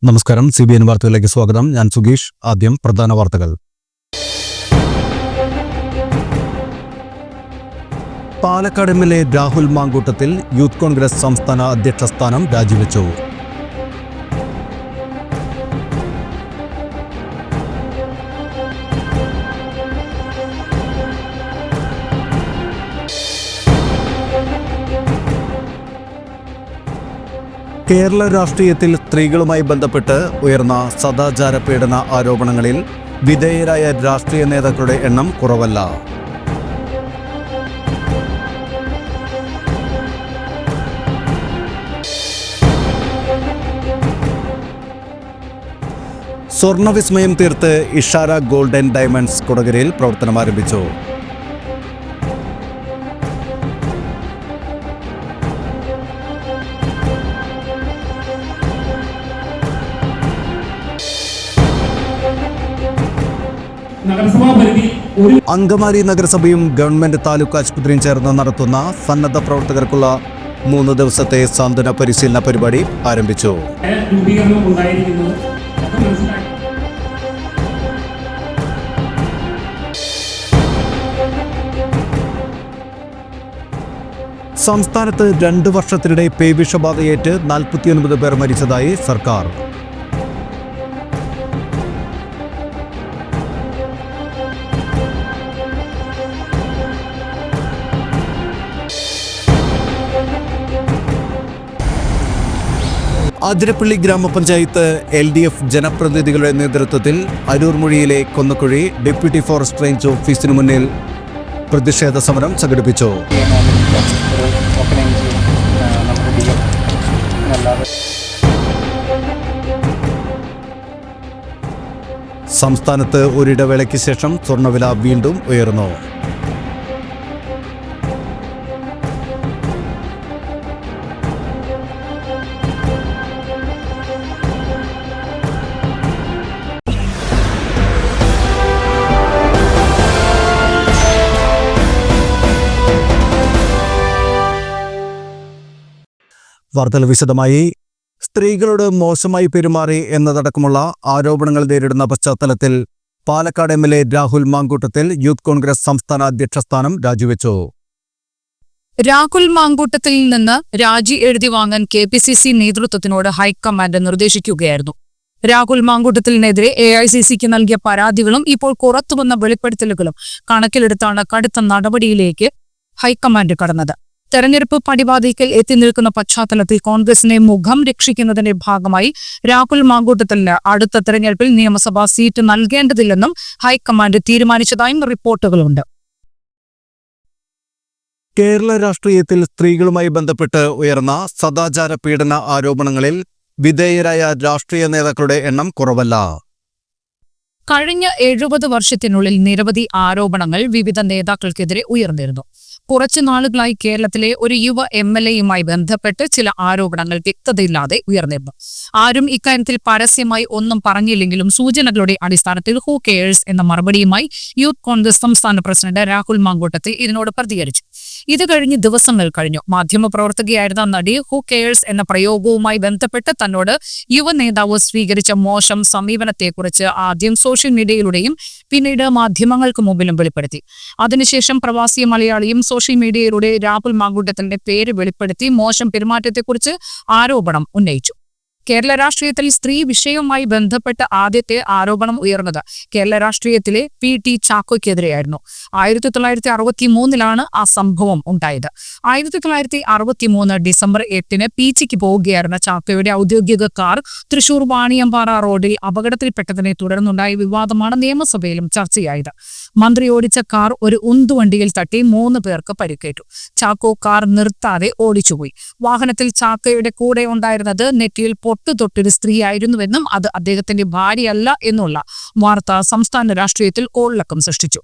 നമസ്കാരം, CBN വാർത്തകളിലേക്ക് സ്വാഗതം. ഞാൻ സുഗീഷ്. ആദ്യം പ്രധാന വാർത്തകൾ. പാലക്കാട് MLA രാഹുൽ മാങ്കൂട്ടത്തിൽ യൂത്ത് കോൺഗ്രസ് സംസ്ഥാന അധ്യക്ഷ സ്ഥാനം രാജിവെച്ചു. കേരള രാഷ്ട്രീയത്തിൽ സ്ത്രീകളുമായി ബന്ധപ്പെട്ട് ഉയർന്ന സദാചാര പീഡന ആരോപണങ്ങളിൽ വിധേയരായ രാഷ്ട്രീയ നേതാക്കളുടെ എണ്ണം കുറവല്ല. സ്വർണ്ണവിസ്മയം തീർത്ത് ഇഷാര ഗോൾഡ് ആൻഡ് ഡയമണ്ട്സ് കൊടകരയിൽ പ്രവർത്തനം ആരംഭിച്ചു. അങ്കമാലി നഗരസഭയും ഗവൺമെന്റ് താലൂക്ക് ആശുപത്രിയും ചേർന്ന് നടത്തുന്ന സന്നദ്ധ പ്രവർത്തകർക്കുള്ള 3 ദിവസത്തെ സാന്ത്വന പരിശീലന പരിപാടി ആരംഭിച്ചു. സംസ്ഥാനത്ത് 2 വർഷത്തിനിടെ പേവിഷബാധയേറ്റ് 49 പേർ മരിച്ചതായി സർക്കാർ. അതിരപ്പള്ളി ഗ്രാമപഞ്ചായത്ത് LDF ജനപ്രതിനിധികളുടെ നേതൃത്വത്തിൽ അരൂർമുഴിയിലെ കൊന്നക്കുഴി ഡെപ്യൂട്ടി ഫോറസ്റ്റ് റേഞ്ച് ഓഫീസിനു മുന്നിൽ പ്രതിഷേധ സമരം സംഘടിപ്പിച്ചു. സംസ്ഥാനത്ത് ഒരിടവേളയ്ക്ക് ശേഷം സ്വർണ്ണവില വീണ്ടും ഉയർന്നു. വാർത്തകൾ വിശദമായി. സ്ത്രീകളോട് മോശമായി പെരുമാറി എന്നതടക്കമുള്ള ആരോപണങ്ങൾ നേരിടുന്ന പശ്ചാത്തലത്തിൽ പാലക്കാട് MLA രാഹുൽ മാങ്കൂട്ടത്തിൽ യൂത്ത് കോൺഗ്രസ് സംസ്ഥാന അധ്യക്ഷ സ്ഥാനം രാജിവെച്ചു. രാഹുൽ മാങ്കൂട്ടത്തിൽ നിന്ന് രാജി എഴുതി വാങ്ങാൻ KPCC നേതൃത്വത്തിനോട് ഹൈക്കമാൻഡ് നിർദ്ദേശിക്കുകയായിരുന്നു. രാഹുൽ മാങ്കൂട്ടത്തിനെതിരെ AICCക്ക് നൽകിയ പരാതികളും ഇപ്പോൾ പുറത്തുവന്ന വെളിപ്പെടുത്തലുകളും കണക്കിലെടുത്താണ് കടുത്ത നടപടിയിലേക്ക് ഹൈക്കമാൻഡ് കടന്നത്. തെരഞ്ഞെടുപ്പ് പടിവാതിക്കൽ എത്തി നിൽക്കുന്ന പശ്ചാത്തലത്തിൽ കോൺഗ്രസിനെ മുഖം രക്ഷിക്കുന്നതിന്റെ ഭാഗമായി രാഹുൽ മാങ്കൂട്ടത്തിന് അടുത്ത തെരഞ്ഞെടുപ്പിൽ നിയമസഭാ സീറ്റ് നൽകേണ്ടതില്ലെന്നും ഹൈക്കമാൻഡ് തീരുമാനിച്ചതായും റിപ്പോർട്ടുകളുണ്ട്. കേരള രാഷ്ട്രീയത്തിൽ സ്ത്രീകളുമായി ബന്ധപ്പെട്ട് ഉയർന്ന സദാചാര പീഡന ആരോപണങ്ങളിൽ വിധേയരായ രാഷ്ട്രീയ നേതാക്കളുടെ എണ്ണം കുറവല്ല. കഴിഞ്ഞ 70 വർഷത്തിനുള്ളിൽ നിരവധി ആരോപണങ്ങൾ വിവിധ നേതാക്കൾക്കെതിരെ ഉയർന്നിരുന്നു. കുറച്ചു നാളുകളായി കേരളത്തിലെ ഒരു യുവ MLAയുമായി ബന്ധപ്പെട്ട് ചില ആരോപണങ്ങൾ വ്യക്തതയില്ലാതെ ഉയർന്നിരുന്നു. ആരും ഇക്കാര്യത്തിൽ പരസ്യമായി ഒന്നും പറഞ്ഞില്ലെങ്കിലും സൂചനകളുടെ അടിസ്ഥാനത്തിൽ ഹൂ കെയേഴ്സ് എന്ന മറുപടിയുമായി യൂത്ത് കോൺഗ്രസ് സംസ്ഥാന പ്രസിഡന്റ് രാഹുൽ മാങ്കൂട്ടത്തിൽ ഇതിനോട് പ്രതികരിച്ചു. ഇത് കഴിഞ്ഞ് ദിവസങ്ങൾ കഴിഞ്ഞു. മാധ്യമപ്രവർത്തകയായിരുന്ന നടി ഹൂ കെയേഴ്സ് എന്ന പ്രയോഗവുമായി ബന്ധപ്പെട്ട് തന്നോട് യുവ നേതാവ് സ്വീകരിച്ച മോശം സമീപനത്തെക്കുറിച്ച് ആദ്യം സോഷ്യൽ മീഡിയയിലൂടെയും പിന്നീട് മാധ്യമങ്ങൾക്ക് മുമ്പിലും വെളിപ്പെടുത്തി. അതിനുശേഷം പ്രവാസി മലയാളിയും സോഷ്യൽ മീഡിയയിലൂടെ രാഹുൽ മാങ്കൂട്ടത്തിന്റെ പേര് വെളിപ്പെടുത്തി മോശം പെരുമാറ്റത്തെക്കുറിച്ച് ആരോപണം ഉന്നയിച്ചു. കേരള രാഷ്ട്രീയത്തിൽ സ്ത്രീ വിഷയവുമായി ബന്ധപ്പെട്ട് ആദ്യത്തെ ആരോപണം ഉയർന്നത് കേരള രാഷ്ട്രീയത്തിലെ PT ചാക്കോയ്ക്കെതിരെയായിരുന്നു. 1963 ആ സംഭവം ഉണ്ടായത്. 1963 ഡിസംബർ 8 പീച്ചിക്ക് പോവുകയായിരുന്ന ചാക്കോയുടെ ഔദ്യോഗിക കാർ തൃശൂർ വാണിയമ്പാറ റോഡിൽ അപകടത്തിൽപ്പെട്ടതിനെ തുടർന്നുണ്ടായ വിവാദമാണ് നിയമസഭയിലും ചർച്ചയായത്. മന്ത്രി ഓടിച്ച കാർ ഒരു ഉന്തുവണ്ടിയിൽ തട്ടി 3 പേർക്ക് പരിക്കേറ്റു. ചാക്കോ കാർ നിർത്താതെ ഓടിച്ചുപോയി. വാഹനത്തിൽ ചാക്കോയുടെ കൂടെ ഉണ്ടായിരുന്നത് നെറ്റിയിൽ പൊട്ടുതൊട്ടൊരു സ്ത്രീയായിരുന്നുവെന്നും അത് അദ്ദേഹത്തിന്റെ ഭാര്യയല്ല എന്നുള്ള വാർത്ത സംസ്ഥാന രാഷ്ട്രീയത്തിൽ കോളിളക്കം സൃഷ്ടിച്ചു.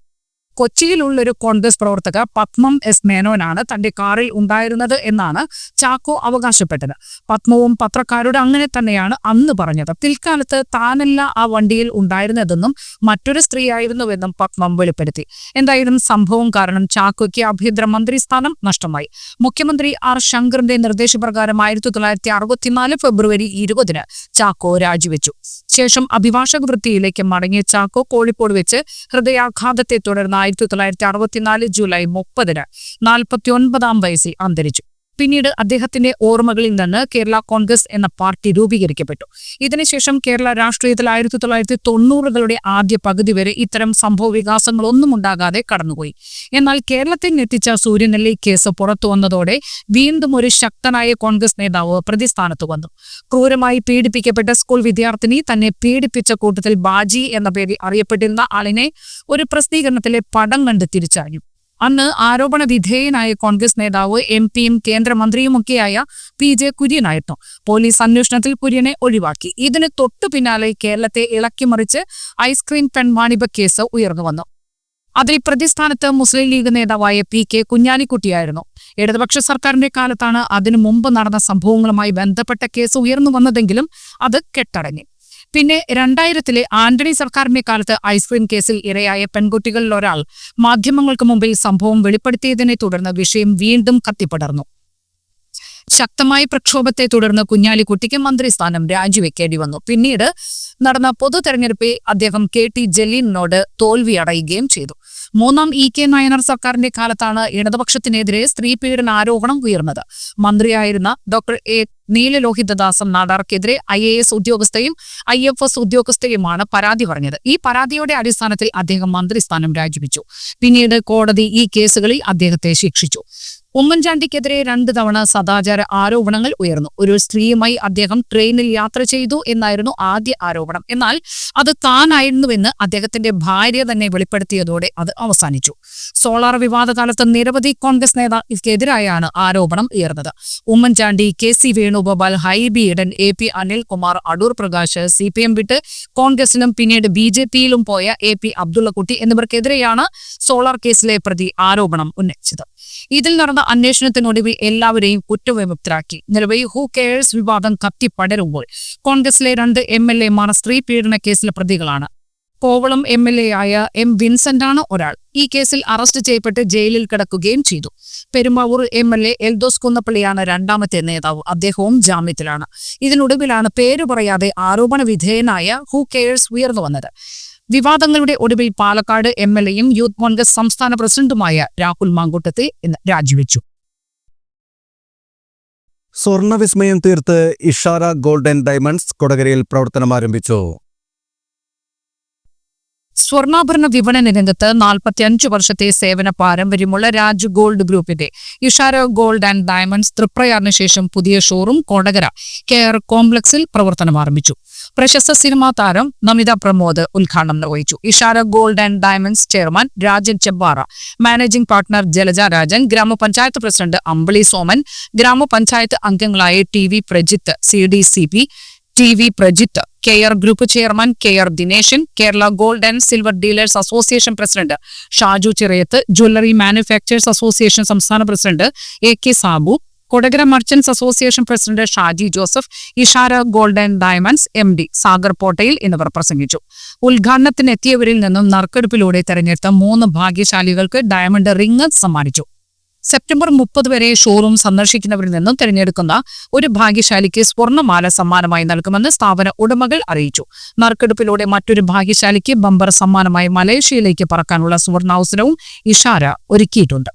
കൊച്ചിയിലുള്ളൊരു കോൺഗ്രസ് പ്രവർത്തക പത്മം എസ് മേനോനാണ് തന്റെ കാറിൽ ഉണ്ടായിരുന്നത് എന്നാണ് ചാക്കോ അവകാശപ്പെട്ടത്. പത്മവും പത്രക്കാരോട് അങ്ങനെ തന്നെയാണ് അന്ന് പറഞ്ഞത്. പിൽക്കാലത്ത് താനല്ല ആ വണ്ടിയിൽ ഉണ്ടായിരുന്നതെന്നും മറ്റൊരു സ്ത്രീയായിരുന്നുവെന്നും പത്മം വെളിപ്പെടുത്തി. എന്തായാലും സംഭവം കാരണം ചാക്കോയ്ക്ക് ആഭ്യന്തരമന്ത്രി സ്ഥാനം നഷ്ടമായി. മുഖ്യമന്ത്രി ആർ ശങ്കറിന്റെ നിർദ്ദേശപ്രകാരം 1964 ഫെബ്രുവരി 20 ചാക്കോ രാജിവെച്ചു. ശേഷം അഭിഭാഷക വൃത്തിയിലേക്ക് മടങ്ങിയ ചാക്കോ കോഴിക്കോട് വെച്ച് ഹൃദയാഘാതത്തെ തുടർന്ന് 1964 ജൂലൈ 30 49 വയസ്സിൽ അന്തരിച്ചു. പിന്നീട് അദ്ദേഹത്തിന്റെ ഓർമ്മകളിൽ നിന്ന് കേരള കോൺഗ്രസ് എന്ന പാർട്ടി രൂപീകരിക്കപ്പെട്ടു. ഇതിനുശേഷം കേരള രാഷ്ട്രീയത്തിൽ 1990കളുടെ ആദ്യ പകുതി വരെ ഇത്തരം സംഭവ വികാസങ്ങളൊന്നും ഉണ്ടാകാതെ കടന്നുപോയി. എന്നാൽ കേരളത്തെ ഞെട്ടിച്ച സൂര്യനെല്ലി കേസ് പുറത്തു വന്നതോടെ വീണ്ടും ഒരു ശക്തനായ കോൺഗ്രസ് നേതാവ് പ്രതിസ്ഥാനത്ത് വന്നു. ക്രൂരമായി പീഡിപ്പിക്കപ്പെട്ട സ്കൂൾ വിദ്യാർത്ഥിനി തന്നെ പീഡിപ്പിച്ച കൂട്ടത്തിൽ ബാജി എന്ന പേരിൽ അറിയപ്പെട്ടിരുന്ന ആളിനെ ഒരു പ്രസിദ്ധീകരണത്തിലെ പടം കണ്ട് തിരിച്ചറിഞ്ഞു. അന്ന് ആരോപണ വിധേയനായ കോൺഗ്രസ് നേതാവ് എംപിയും കേന്ദ്രമന്ത്രിയുമൊക്കെയായ PJ കുര്യനായിരുന്നു. പോലീസ് അന്വേഷണത്തിൽ കുര്യനെ ഒഴിവാക്കി. ഇതിന് തൊട്ടു പിന്നാലെ കേരളത്തെ ഇളക്കിമറിച്ച് ഐസ്ക്രീം പെൺവാണിഭ കേസ് ഉയർന്നു വന്നു. അതിൽ പ്രതിസ്ഥാനത്ത് മുസ്ലിം ലീഗ് നേതാവായ PK കുഞ്ഞാലിക്കുട്ടിയായിരുന്നു. ഇടതുപക്ഷ സർക്കാരിന്റെ കാലത്താണ് അതിനു മുമ്പ് നടന്ന സംഭവങ്ങളുമായി ബന്ധപ്പെട്ട കേസ് ഉയർന്നു വന്നതെങ്കിലും അത് കെട്ടടങ്ങി. പിന്നെ 2000-ലെ ആന്റണി സർക്കാരിന്റെ കാലത്ത് ഐസ്ക്രീം കേസിൽ ഇരയായ പെൺകുട്ടികളിൽ ഒരാൾ മാധ്യമങ്ങൾക്ക് മുമ്പിൽ സംഭവം വെളിപ്പെടുത്തിയതിനെ തുടർന്ന് വിഷയം വീണ്ടും കത്തിപ്പടർന്നു. ശക്തമായ പ്രക്ഷോഭത്തെ തുടർന്ന് കുഞ്ഞാലിക്കുട്ടിക്ക് മന്ത്രിസ്ഥാനം രാജിവെക്കേണ്ടി വന്നു. പിന്നീട് നടന്ന പൊതു തെരഞ്ഞെടുപ്പിൽ അദ്ദേഹം KT ജലീലിനോട് തോൽവി അടയുകയും ചെയ്തു. മൂന്നാം EK നായനാർ സർക്കാരിന്റെ കാലത്താണ് ഇടതുപക്ഷത്തിനെതിരെ സ്ത്രീ പീഡന ആരോപണം ഉയർന്നത്. മന്ത്രിയായിരുന്ന ഡോക്ടർ A നീലലോഹിതദാസൻ നാടാർക്കെതിരെ IAS ഉദ്യോഗസ്ഥയും IFS ഉദ്യോഗസ്ഥയുമാണ് പരാതി പറഞ്ഞത്. ഈ പരാതിയുടെ അടിസ്ഥാനത്തിൽ അദ്ദേഹം മന്ത്രിസ്ഥാനം രാജിവെച്ചു. പിന്നീട് കോടതി ഈ കേസുകളിൽ അദ്ദേഹത്തെ ശിക്ഷിച്ചു. ഉമ്മൻചാണ്ടിക്കെതിരെ 2 തവണ സദാചാര ആരോപണങ്ങൾ ഉയർന്നു. ഒരു സ്ത്രീയുമായി അദ്ദേഹം ട്രെയിനിൽ യാത്ര ചെയ്തു എന്നായിരുന്നു ആദ്യ ആരോപണം. എന്നാൽ അത് താനായിരുന്നുവെന്ന് അദ്ദേഹത്തിന്റെ ഭാര്യ തന്നെ വെളിപ്പെടുത്തിയതോടെ അത് അവസാനിച്ചു. സോളാർ വിവാദ കാലത്ത് നിരവധി കോൺഗ്രസ് നേതാക്കൾക്കെതിരായാണ് ആരോപണം ഉയർന്നത്. Oommen Chandy, KC Venugopal, Hibi Eden, AP Anilkumar, Adoor Prakash, CPM വിട്ട് കോൺഗ്രസിലും പിന്നീട് BJPയിലും പോയ AP അബ്ദുള്ളക്കുട്ടി എന്നിവർക്കെതിരെയാണ് സോളാർ കേസിലെ പ്രതി ആരോപണം ഉന്നയിച്ചത്. ഇതിൽ നടന്ന അന്വേഷണത്തിനൊടുവിൽ എല്ലാവരെയും കുറ്റവിമുക്തരാക്കി. നിലവിൽ ഹൂ കെയേഴ്സ് വിവാദം കത്തിപ്പടരുമ്പോൾ കോൺഗ്രസിലെ 2 MLA-മാർ സ്ത്രീ പീഡന കേസിലെ പ്രതികളാണ്. കോവളം MLA ആയ M വിൻസെന്റാണ് ഒരാൾ. ഈ കേസിൽ അറസ്റ്റ് ചെയ്യപ്പെട്ട് ജയിലിൽ കിടക്കുകയും ചെയ്തു. പെരുമ്പാവൂർ MLA എൽദോസ് കുന്നപ്പള്ളിയാണ് 2ാമത്തെ നേതാവ്. അദ്ദേഹവും ജാമ്യത്തിലാണ്. ഇതിനൊടുവിലാണ് പേര് പറയാതെ ആരോപണ വിധേയനായ ഹൂ കെയേഴ്സ് ഉയർന്നു വന്നത്. വിവാദങ്ങളുടെ ഒടുവിൽ പാലക്കാട് MLA-യും യൂത്ത് കോൺഗ്രസ് സംസ്ഥാന പ്രസിഡന്റുമായ രാഹുൽ മാങ്കൂട്ടത്തിൽ ഇന്ന് രാജിവെച്ചു. സ്വർണ്ണവിസ്മയം തീർത്ത് ഇഷാര ഗോൾഡ് ആൻഡ് ഡയമണ്ട്സ് കൊടകരയിൽ പ്രവർത്തനം ആരംഭിച്ചു. സ്വർണ്ണാഭരണ വിപണന രംഗത്ത് 45 വർഷത്തെ സേവന പാരമ്പര്യമുള്ള രാജ് ഗോൾഡ് ഗ്രൂപ്പിന്റെ ഇഷാര ഗോൾഡ് ആൻഡ് ഡയമണ്ട്സ് തൃപ്രയാറിന് ശേഷം പുതിയ ഷോറൂം കൊടകര കെയർ കോംപ്ലക്സിൽ പ്രവർത്തനം ആരംഭിച്ചു. പ്രശസ്ത സിനിമാ താരം നമിത പ്രമോദ് ഉദ്ഘാടനം നിർവഹിച്ചു. Ishara gold and diamonds chairman Rajan Chebbara, managing partner Jalaja Rajan, ഗ്രാമപഞ്ചായത്ത് പ്രസിഡന്റ് അമ്പിളി സോമൻ, ഗ്രാമപഞ്ചായത്ത് അംഗങ്ങളായ TV Prajith, CDCP TV Prajith, care group chairman KR Dineshan, Kerala gold and silver dealers association president Shaju Chirayath, jewellery manufacturers association സംസ്ഥാന president AK Sabu, Kodakara merchants association president Shaji Joseph, Ishara gold and diamonds MD Sagar Pottayil എന്നിവർ പ്രസംഗിച്ചു. ഉദ്ഘാടനത്തിനെത്തിയവരിൽ നിന്നും നറുക്കെടുപ്പിലൂടെ തെരഞ്ഞെടുത്ത 3 ഭാഗ്യശാലികൾക്ക് ഡയമണ്ട് റിംഗ് സമ്മാനിച്ചു. സെപ്റ്റംബർ 30 വരെ ഷോറൂം സന്ദർശിക്കുന്നവരിൽ നിന്നും തിരഞ്ഞെടുക്കുന്ന ഒരു ഭാഗ്യശാലിക്ക് സ്വർണ്ണമാല സമ്മാനമായി നൽകുമെന്ന് സ്ഥാപന ഉടമകൾ അറിയിച്ചു. നറുക്കെടുപ്പിലൂടെ മറ്റൊരു ഭാഗ്യശാലിക്ക് ബമ്പർ സമ്മാനമായി മലേഷ്യയിലേക്ക് പറക്കാനുള്ള സുവർണാവസരവും ഇഷാര ഒരുക്കിയിട്ടുണ്ട്.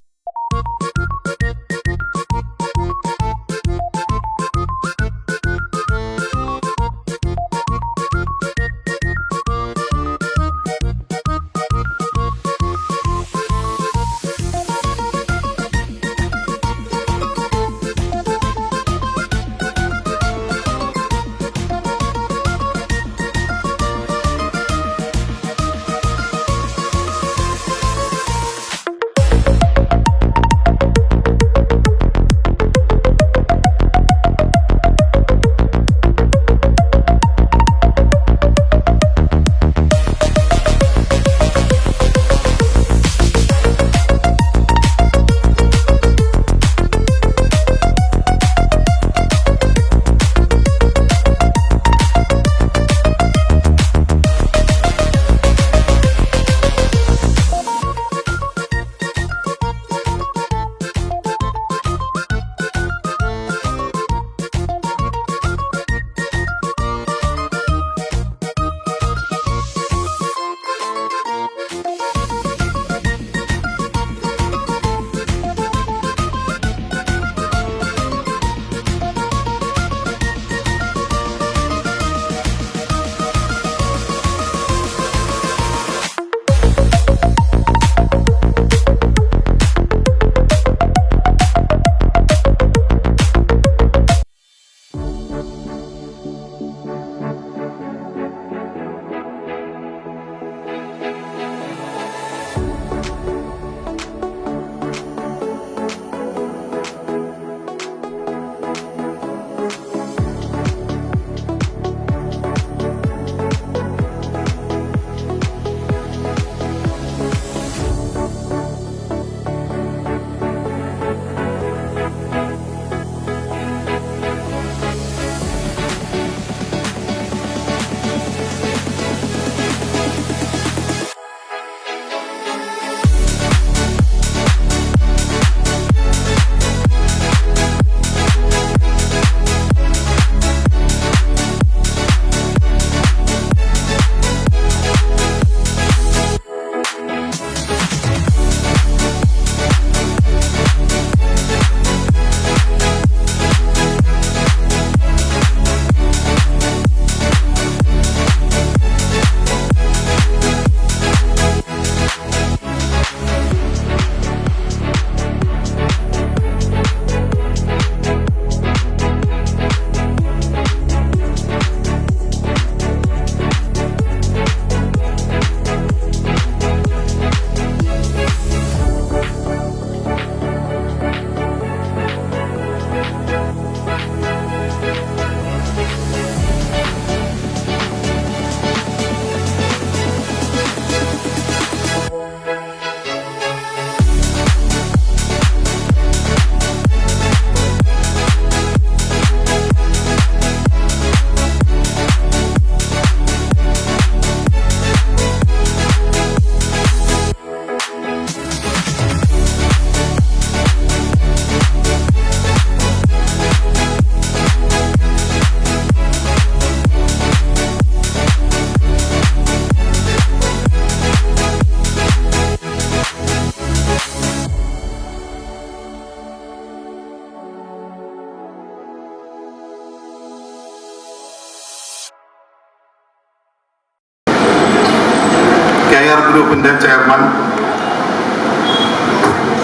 ചെയർമാൻ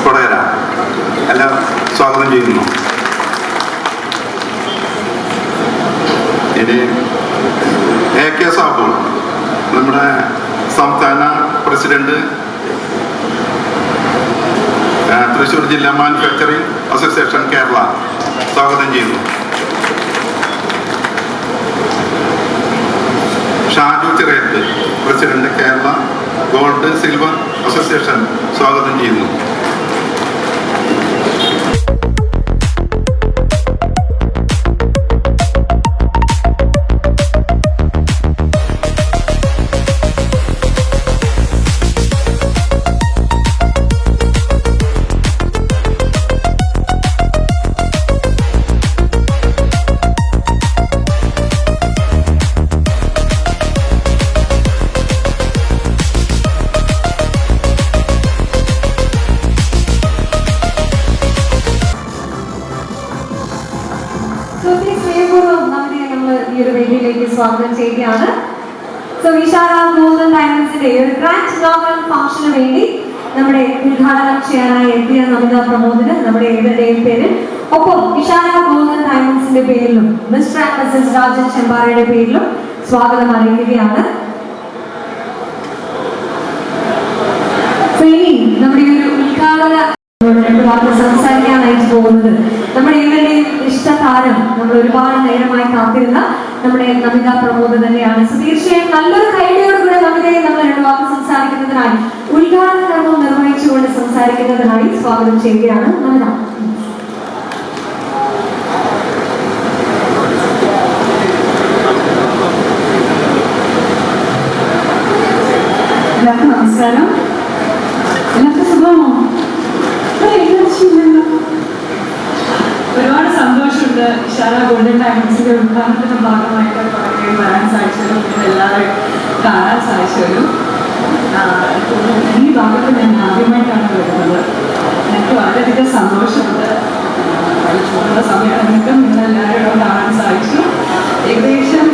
കൊടകര എല്ലാം സ്വാഗതം ചെയ്യുന്നു. ഇനി AK സാബു, നമ്മുടെ സംസ്ഥാന പ്രസിഡന്റ്, തൃശ്ശൂർ ജില്ലാ മാനുഫാക്ചറിംഗ് അസോസിയേഷൻ കേരള, സ്വാഗതം ചെയ്യുന്നു. Shaju Chirayath, president Kerala gold silver association, സ്വാഗതം ചെയ്യുന്നു. സ്വാഗതം ചെയ്യുകയാണ്. സോ വിശാല ഗോൾഡൻ ഡയമണ്ട്സിന്റെ ഒരു ഗ്രാൻഡ് ഇനോഗ്രൽ ഫംഗ്ഷന് വേണ്ടി നമ്മുടെ ഉദ്ഘാടനം ചെയ്യാനായി എത്തിയ നമിത പ്രമോദിന് നമ്മുടെ ഏവരുടെയും പേരിൽ, ഒപ്പം വിശാല ഗോൾഡൻ ഡയമണ്ട്സിന്റെ പേരിലും മിസ്റ്റർ ആൻഡ് മിസസ് രാജൻ ചെമ്പാറയുടെ പേരിലും സ്വാഗതം അറിയിക്കുകയാണ്. നമ്മുടെ ഈ ഒരു ഉദ്ഘാടന സംസാരിക്കാനായിട്ട് പോകുന്നത് നമ്മുടെ ഏവരുടെയും ഇഷ്ടതാരം, നമ്മൾ ഒരുപാട് നേരമായി കാത്തിരുന്ന നമ്മുടെ നമിത പ്രമോദ് തന്നെയാണ്. തീർച്ചയായും നല്ലൊരു കൈഡിയോടുകൂടെ നമിതയെ നമ്മൾ രണ്ട് വാക്ക് സംസാരിക്കുന്നതിനായി, ഉദ്ഘാടന കർമ്മം നിർവഹിച്ചുകൊണ്ട് സംസാരിക്കുന്നതിനായി സ്വാഗതം ചെയ്യുകയാണ്. നമിത. എല്ലാവർക്കും നമസ്കാരം. എല്ലാവർക്കും സുഖമാണോ? ഒരുപാട് സന്തോഷമുണ്ട് വിശാല ഗോൾഡൻ ഡയമണ്ട്സിന്റെ ഉദ്ഘാടനത്തിന്റെ ഭാഗമായിട്ട് പുറകെ വരാൻ സാധിച്ചതും എല്ലാവരും കാണാൻ സാധിച്ചതും. ഈ ഭാഗത്ത് ഞാൻ ആദ്യമായിട്ടാണ് വരുന്നത്. എനിക്ക് വളരെയധികം സന്തോഷമുണ്ട്. ചൂടുള്ള സമയത്ത് നിങ്ങളെല്ലാവരും കാണാൻ സാധിച്ചു. ഏകദേശം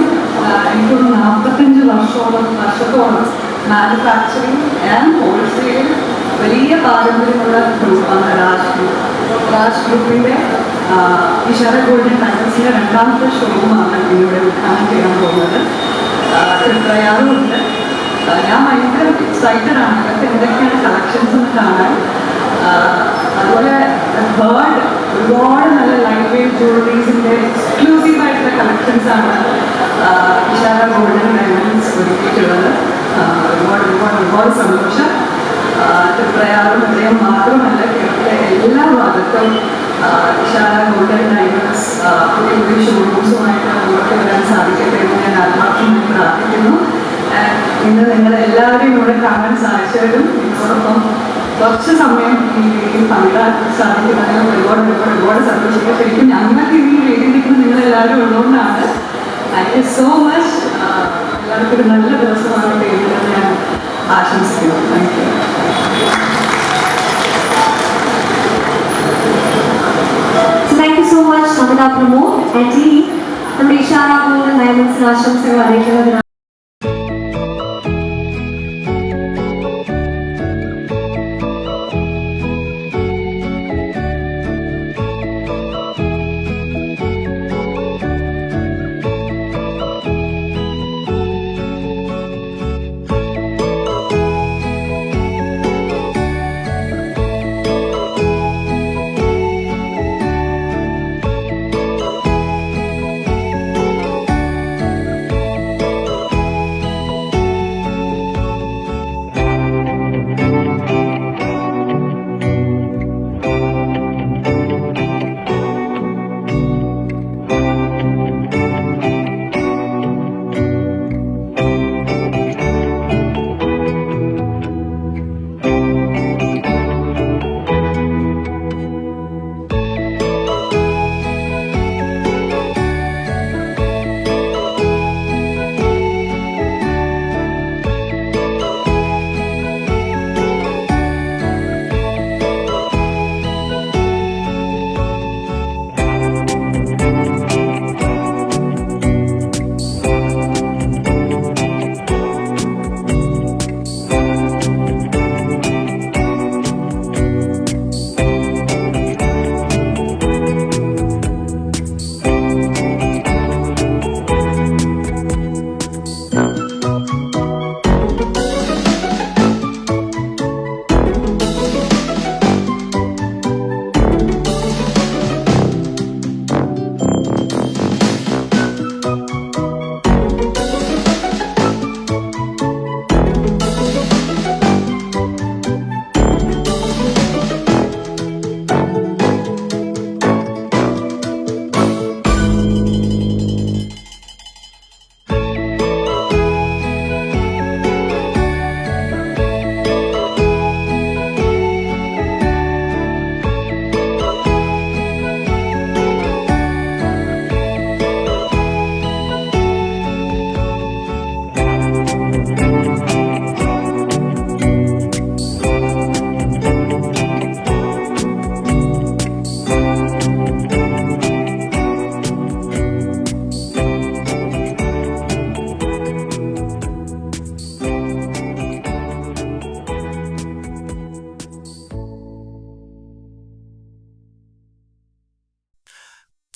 എനിക്കൊരു 45 വർഷത്തോളം മാനുഫാക്ചറിങ് ആൻഡ് ഹോൾസെയിൽ വലിയ പാരമ്പര്യമുള്ള ഗ്രൂപ്പാണ് രാജ് ഗ്രൂപ്പിൻ്റെ വിശാല ഗോൾഡൻ ഡയമണ്ട്സിൻ്റെ രണ്ടാമത്തെ ഷോറൂമാണ് ഇതിലൂടെ ഉദ്ഘാടനം ചെയ്യാൻ പോകുന്നത്. തയ്യാറുമുണ്ട്. ഞാൻ ഭയങ്കര എക്സൈറ്റഡ് ആണ് ഇതൊക്കെ എന്തൊക്കെയാണ് കളക്ഷൻസ് എന്ന് കാണാൻ. അതുപോലെ ഒരുപാട് നല്ല ലൈറ്റ് വെയ്റ്റ് ജ്വല്ലറീസിൻ്റെ എക്സ്ക്ലൂസീവായിട്ടുള്ള കളക്ഷൻസാണ് വിശാല ഗോൾഡൻ ഡയമണ്ട്സ് ഒരുക്കിയിട്ടുള്ളത്. ഒരുപാട് സന്തോഷം. പ്രയാറും അദ്ദേഹം മാത്രമല്ല, കേരളത്തിലെ എല്ലാ ഭാഗത്തും വിശാല ഗോൾഡൻ ഡയമണ്ട്സ് പുതിയ ഷോറൂംസുമായിട്ട് മുന്നോട്ട് വരാൻ സാധിക്കട്ടെ എന്ന് ഞാൻ ആത്മാർത്ഥമായി പ്രാർത്ഥിക്കുന്നു. ഇന്ന് നിങ്ങളെല്ലാവരെയും ഇവിടെ കാണാൻ സാധിച്ചവരും ഇതോടൊപ്പം കുറച്ച് സമയം ഈ വേദിയിൽ പങ്കിടാൻ സാധിക്കുന്നതിന് ഒരുപാട് സന്തോഷിക്കുക. ശരിക്കും ഞങ്ങൾക്ക് ഈ വേദിയിൽ നിൽക്കുന്ന നിങ്ങളെല്ലാവരും ഉള്ളതുകൊണ്ടാണ്. Thank you so much. എല്ലാവർക്കും ഒരു നല്ല ദിവസമാകട്ടെ എന്ന് ഞാൻ ആശംസിക്കുന്നു. Thank you. Thank you so much, Namita Pramod and team. നമ്മുടെ വിശാല ഗോൾഡൻ ഡയമണ്ട്സിന് ആശംസകൾ അറിയിക്കുന്നതിനാണ്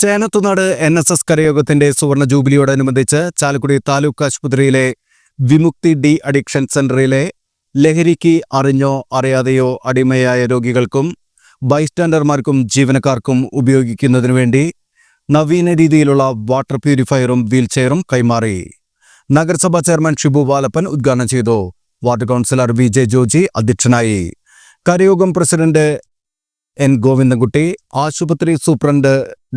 ചേനത്തുനാട് NSS കരയോഗത്തിന്റെ സുവർണ ജൂബിലിയോടനുബന്ധിച്ച് ചാലക്കുടി താലൂക്ക് ആശുപത്രിയിലെ വിമുക്തി ഡി അഡിക്ഷൻ സെന്ററിലെ ലഹരിക്ക് അറിഞ്ഞോ അറിയാതെയോ അടിമയായ രോഗികൾക്കും ബൈസ്റ്റാൻഡർമാർക്കും ജീവനക്കാർക്കും ഉപയോഗിക്കുന്നതിനു വേണ്ടി നവീന രീതിയിലുള്ള വാട്ടർ പ്യൂരിഫയറും വീൽചെയറും കൈമാറി. നഗരസഭാ ചെയർമാൻ ഷിബു വാലപ്പൻ ഉദ്ഘാടനം ചെയ്തു. വാർഡ് കൗൺസിലർ VJ ജോജി അധ്യക്ഷനായി. കരയോഗം പ്രസിഡന്റ് N ഗോവിന്ദൻകുട്ടി, ആശുപത്രി superintendent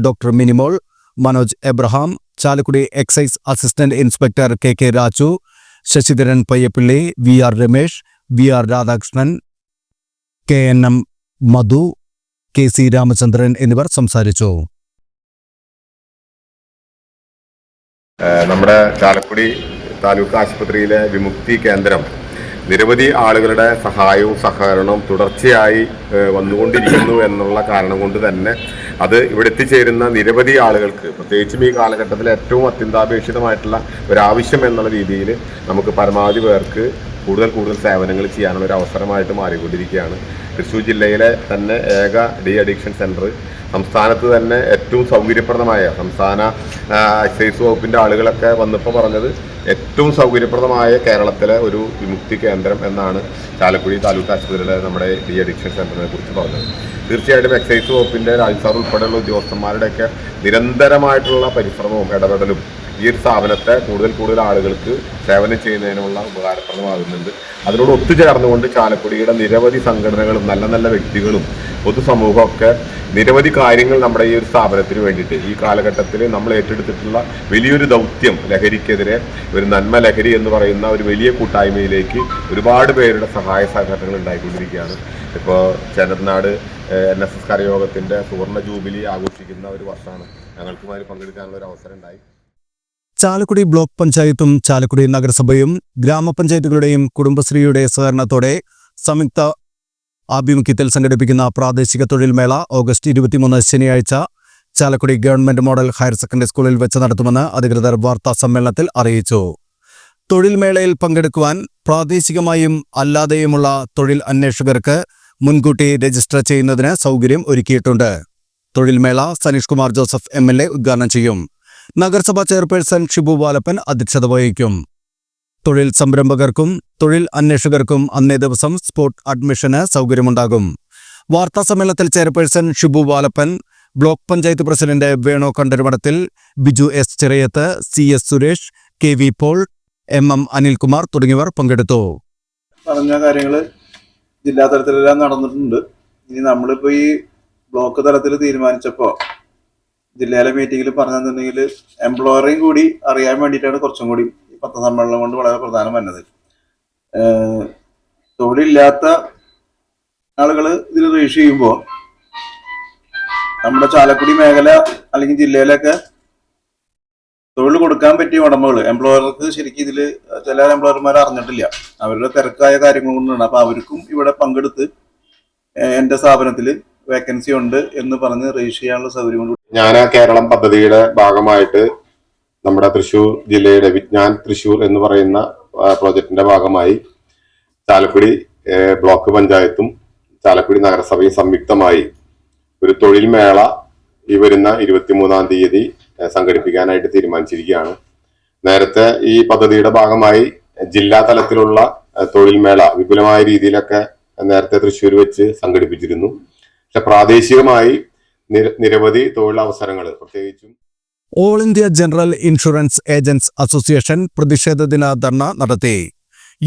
doctor Minimol, Manoj Abraham, Chalakudy excise assistant inspector KK Raju, Sasidharan Payyappilly, VR Ramesh, VR Radhakrishnan, KNM മധു, KC രാമചന്ദ്രൻ എന്നിവർ സംസാരിച്ചു. നമ്മുടെ ചാലക്കുടി താലൂക്ക് ആശുപത്രിയിലെ വിമുക്തി കേന്ദ്രം നിരവധി ആളുകളുടെ സഹായവും സഹകരണവും തുടർച്ചയായി വന്നുകൊണ്ടിരിക്കുന്നു എന്നുള്ള കാരണം കൊണ്ട് തന്നെ അത് ഇവിടെ എത്തിച്ചേരുന്ന നിരവധി ആളുകൾക്ക്, പ്രത്യേകിച്ചും ഈ കാലഘട്ടത്തിൽ ഏറ്റവും അത്യന്താപേക്ഷിതമായിട്ടുള്ള ഒരാവശ്യം എന്നുള്ള രീതിയിൽ നമുക്ക് പരമാവധി പേർക്ക് കൂടുതൽ സേവനങ്ങൾ ചെയ്യാനുള്ള ഒരു അവസരമായിട്ട് മാറിക്കൊണ്ടിരിക്കുകയാണ്. തൃശ്ശൂർ ജില്ലയിലെ തന്നെ ഏക ഡി അഡിക്ഷൻ സെൻറ്റർ, സംസ്ഥാനത്ത് തന്നെ ഏറ്റവും സൗകര്യപ്രദമായ, സംസ്ഥാന എക്സൈസ് വകുപ്പിൻ്റെ ആളുകളൊക്കെ വന്നപ്പോൾ പറഞ്ഞത് ഏറ്റവും സൗകര്യപ്രദമായ കേരളത്തിലെ ഒരു വിമുക്തി കേന്ദ്രം എന്നാണ് ചാലക്കുടി താലൂക്ക് ആശുപത്രിയിലെ നമ്മുടെ ഡി അഡിക്ഷൻ സെൻറ്ററിനെ കുറിച്ച് പറഞ്ഞത്. തീർച്ചയായിട്ടും എക്സൈസ് വകുപ്പിൻ്റെ രാജ്സാർ ഉൾപ്പെടെയുള്ള ഉദ്യോഗസ്ഥന്മാരുടെയൊക്കെ നിരന്തരമായിട്ടുള്ള പരിശ്രമവും ഇടപെടലും ഈ ഒരു സ്ഥാപനത്തെ കൂടുതൽ ആളുകൾക്ക് സേവനം ചെയ്യുന്നതിനുള്ള ഉപകാരപ്രദമാകുന്നുണ്ട്. അതിനോട് ഒത്തുചേർന്നുകൊണ്ട് ചാലക്കുടിയുടെ നിരവധി സംഘടനകളും നല്ല വ്യക്തികളും പൊതുസമൂഹമൊക്കെ നിരവധി കാര്യങ്ങൾ നമ്മുടെ ഈ ഒരു സ്ഥാപനത്തിന് വേണ്ടിയിട്ട് ഈ കാലഘട്ടത്തിൽ നമ്മൾ ഏറ്റെടുത്തിട്ടുള്ള വലിയൊരു ദൗത്യം, ലഹരിക്കെതിരെ ഒരു നന്മ ലഹരി എന്ന് പറയുന്ന ഒരു വലിയ കൂട്ടായ്മയിലേക്ക് ഒരുപാട് പേരുടെ സഹായ സഹകരണങ്ങൾ ഉണ്ടായിക്കൊണ്ടിരിക്കുകയാണ്. ഇപ്പോൾ ചേനത്തുനാട് NSS കരയോഗത്തിൻ്റെ സുവർണ ജൂബിലി ആഘോഷിക്കുന്ന ഒരു വർഷമാണ്. ഞങ്ങൾക്കും അതിൽ പങ്കെടുക്കാനുള്ള ഒരു അവസരം ഉണ്ടായി. ചാലക്കുടി ബ്ലോക്ക് പഞ്ചായത്തും ചാലക്കുടി നഗരസഭയും ഗ്രാമപഞ്ചായത്തുകളുടെയും കുടുംബശ്രീയുടെ സഹകരണത്തോടെ സംയുക്ത ആഭിമുഖ്യത്തിൽ സംഘടിപ്പിക്കുന്ന പ്രാദേശിക തൊഴിൽ മേള ഓഗസ്റ്റ് 23 ശനിയാഴ്ച Chalakudy government model higher secondary സ്കൂളിൽ വെച്ച് നടത്തുമെന്ന് അധികൃതർ വാർത്താ സമ്മേളനത്തിൽ അറിയിച്ചു. തൊഴിൽ മേളയിൽ പങ്കെടുക്കുവാൻ പ്രാദേശികമായും അല്ലാതെയുമുള്ള തൊഴിൽ അന്വേഷകർക്ക് മുൻകൂട്ടി രജിസ്റ്റർ ചെയ്യുന്നതിന് സൗകര്യം ഒരുക്കിയിട്ടുണ്ട്. തൊഴിൽ മേള സനീഷ് കുമാർ ജോസഫ് MLA ഉദ്ഘാടനം ചെയ്യും. നഗരസഭാ ചെയർപേഴ്സൺ ഷിബു വാലപ്പൻ അധ്യക്ഷത വഹിക്കും. തൊഴിൽ സംരംഭകർക്കും തൊഴിൽ അന്വേഷകർക്കും അന്നേ ദിവസം സ്പോട്ട് അഡ്മിഷന് സൗകര്യമുണ്ടാകും. വാർത്താ സമ്മേളനത്തിൽ chairperson Shibu Valappan, block panchayat president Venu Kandarumadathil, Biju S Chirayath, CS Suresh, KV Paul, MM Anilkumar തുടങ്ങിയവർ പങ്കെടുത്തു. പറഞ്ഞ കാര്യങ്ങൾ ജില്ലാ തലത്തിലെല്ലാം നടന്നിട്ടുണ്ട്. ഇനി നമ്മളിപ്പോൾ ഈ ബ്ലോക്ക് തലത്തിൽ തീരുമാനിച്ചപ്പോൾ ജില്ലയിലെ മീറ്റിങ്ങിൽ പറഞ്ഞിട്ടുണ്ടെങ്കിൽ എംപ്ലോയറേയും കൂടി അറിയാൻ വേണ്ടിയിട്ടാണ് കുറച്ചും കൂടി ഈ പത്രസമ്മേളനം കൊണ്ട് വളരെ പ്രധാനം വന്നത്. തൊഴിലില്ലാത്ത ആളുകൾ ഇതിൽ രജിസ്റ്റർ ചെയ്യുമ്പോൾ നമ്മുടെ ചാലക്കുടി മേഖല അല്ലെങ്കിൽ ജില്ലയിലൊക്കെ തൊഴിൽ കൊടുക്കാൻ പറ്റിയ ഉടമകൾ എംപ്ലോയർക്ക് ശരിക്കും ഇതിൽ ചില എംപ്ലോയർമാർ അറിഞ്ഞിട്ടില്ല. അവരുടെ തിരക്കായ കാര്യങ്ങൾ കൊണ്ടാണ്. അപ്പോൾ അവർക്കും ഇവിടെ പങ്കെടുത്ത് എൻ്റെ സ്ഥാപനത്തിൽ വേക്കൻസി ഉണ്ട് എന്ന് പറഞ്ഞ് രജിസ്റ്റർ ചെയ്യാനുള്ള സൗകര്യം. ജ്ഞാന കേരളം പദ്ധതിയുടെ ഭാഗമായിട്ട് നമ്മുടെ തൃശ്ശൂർ ജില്ലയുടെ വിജ്ഞാൻ തൃശ്ശൂർ എന്ന് പറയുന്ന പ്രോജക്റ്റിന്റെ ഭാഗമായി ചാലക്കുടി ബ്ലോക്ക് പഞ്ചായത്തും ചാലക്കുടി നഗരസഭയും സംയുക്തമായി ഒരു തൊഴിൽ മേള ഈ വരുന്ന 23-ാം തീയതി സംഘടിപ്പിക്കാനായിട്ട് തീരുമാനിച്ചിരിക്കുകയാണ്. നേരത്തെ ഈ പദ്ധതിയുടെ ഭാഗമായി ജില്ലാ തലത്തിലുള്ള തൊഴിൽ മേള വിപുലമായ രീതിയിലൊക്കെ നേരത്തെ തൃശ്ശൂർ വെച്ച് സംഘടിപ്പിച്ചിരുന്നു. പക്ഷെ പ്രാദേശികമായി നിരവധി തൊഴിലവസരങ്ങൾ, പ്രത്യേകിച്ചും all India general insurance agents association പ്രതിഷേധ ദിന ധർണ നടത്തി.